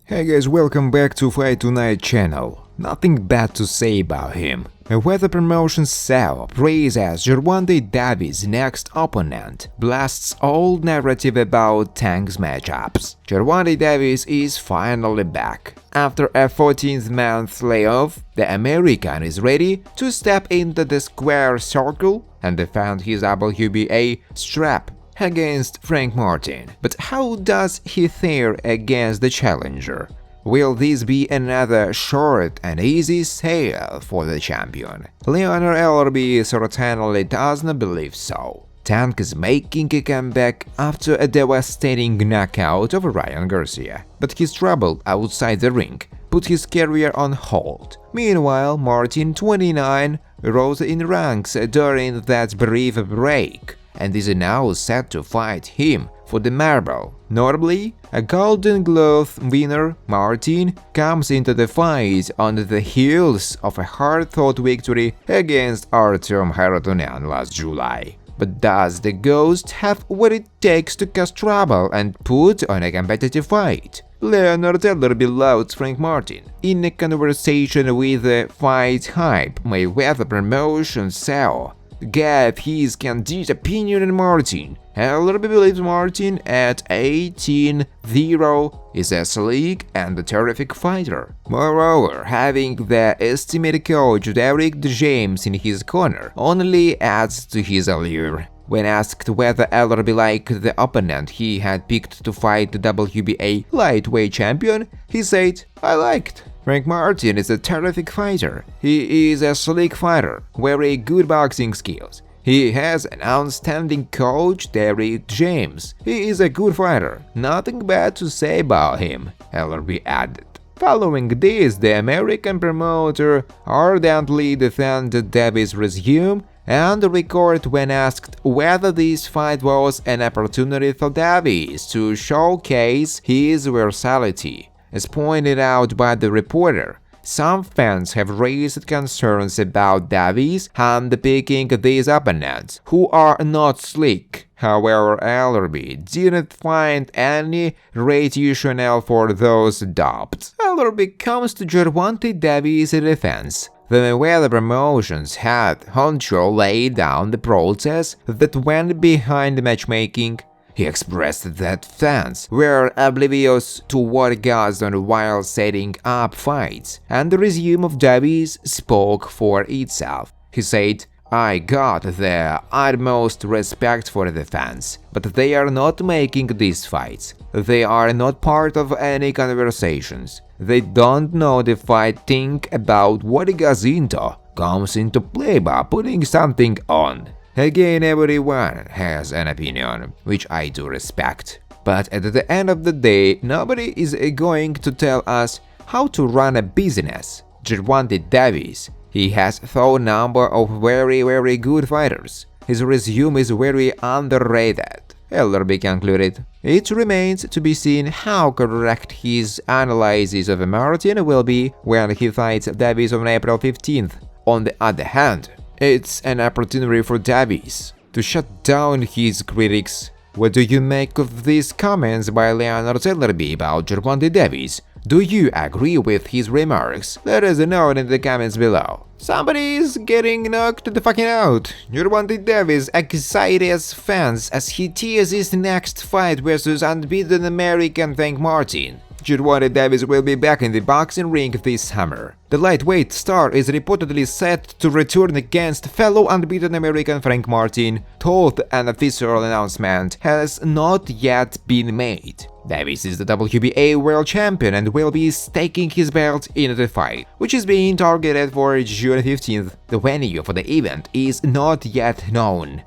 Hey guys, welcome back to Fight Tonight channel. Nothing bad to say about him. Mayweather Promotions SEO praises Gervonta Davis' next opponent, blasts old narrative about Tank's matchups. Gervonta Davis is finally back. After a 14th-month layoff, the American is ready to step into the square circle and defend his WBA strap against Frank Martin. But how does he fare against the challenger? Will this be another short and easy sale for the champion? Leonard Ellerbe certainly doesn't believe so. Tank is making a comeback after a devastating knockout of Ryan Garcia, but his trouble outside the ring put his career on hold. Meanwhile, Martin, 29, rose in ranks during that brief break and is now set to fight him for the marble. Notably, a Golden Glove winner, Martin, comes into the fight on the heels of a hard-fought victory against Artem Harutyunyan last July. But does the Ghost have what it takes to cause trouble and put on a competitive fight? Leonard Ellerbe lauds Frank Martin in a conversation with the Fight Hype Mayweather Promotions SEO gave his candid opinion on Martin. Ellerbe believes Martin at 18-0 is a sleek and a terrific fighter. Moreover, having the estimated coach Derek James in his corner only adds to his allure. When asked whether Ellerbe liked the opponent he had picked to fight the WBA lightweight champion, he said, "I liked. Frank Martin is a terrific fighter. He is a sleek fighter, very good boxing skills. He has an outstanding coach, Derek James. He is a good fighter. Nothing bad to say about him," Ellerbe added. Following this, the American promoter ardently defended Davis' resume and record when asked whether this fight was an opportunity for Davis to showcase his versatility. As pointed out by the reporter, some fans have raised concerns about Davis handpicking these opponents, who are not sleek. However, Ellerbe didn't find any rationale for those doubts. Ellerbe comes to Gervonta Davis' defense. The Mayweather Promotions had Honcho lay down the process that went behind matchmaking. He expressed that fans were oblivious to what goes on while setting up fights, and the resume of Davis spoke for itself. He said, "I got the utmost respect for the fans, but they are not making these fights. They are not part of any conversations. They don't know the fight thing about what comes into play by putting something on." Again, everyone has an opinion, which I do respect. But at the end of the day, nobody is going to tell us how to run a business. Gervonta Davis, he has fought a number of very good fighters. His resume is very underrated, Ellerbe concluded. It remains to be seen how correct his analysis of Martin will be when he fights Davis on April 15th. On the other hand, it's an opportunity for Davis to shut down his critics. What do you make of these comments by Leonard Ellerbe about Gervonta Davis? Do you agree with his remarks? Let us know in the comments below. Somebody is getting knocked the fucking out. Gervonta Davis excites fans as he teases his next fight versus unbeaten American Frank Martin. Gervonta Davis will be back in the boxing ring this summer. The lightweight star is reportedly set to return against fellow unbeaten American Frank Martin, though an official announcement has not yet been made. Davis is the WBA World Champion and will be staking his belt in the fight, which is being targeted for June 15th. The venue for the event is not yet known.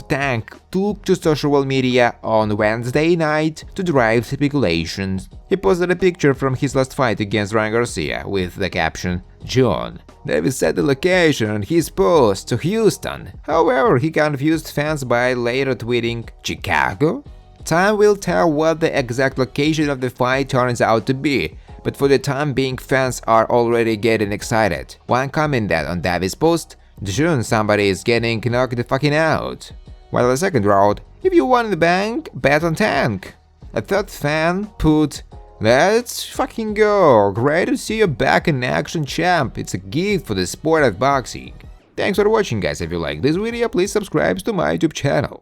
Tank took to social media on Wednesday night to drive speculations. He posted a picture from his last fight against Ryan Garcia with the caption, "June." Davis set the location on his post to Houston. However, he confused fans by later tweeting, "Chicago?" Time will tell what the exact location of the fight turns out to be, but for the time being fans are already getting excited. One commented on Davis' post, "June, somebody is getting knocked the fucking out." While the second wrote, "If you want the bank, bet on Tank." A third fan put, Let's fucking go! Great to see you back in action, champ. It's a gift for the sport of boxing. Thanks for watching, guys. If you like this video, please subscribe to my YouTube channel.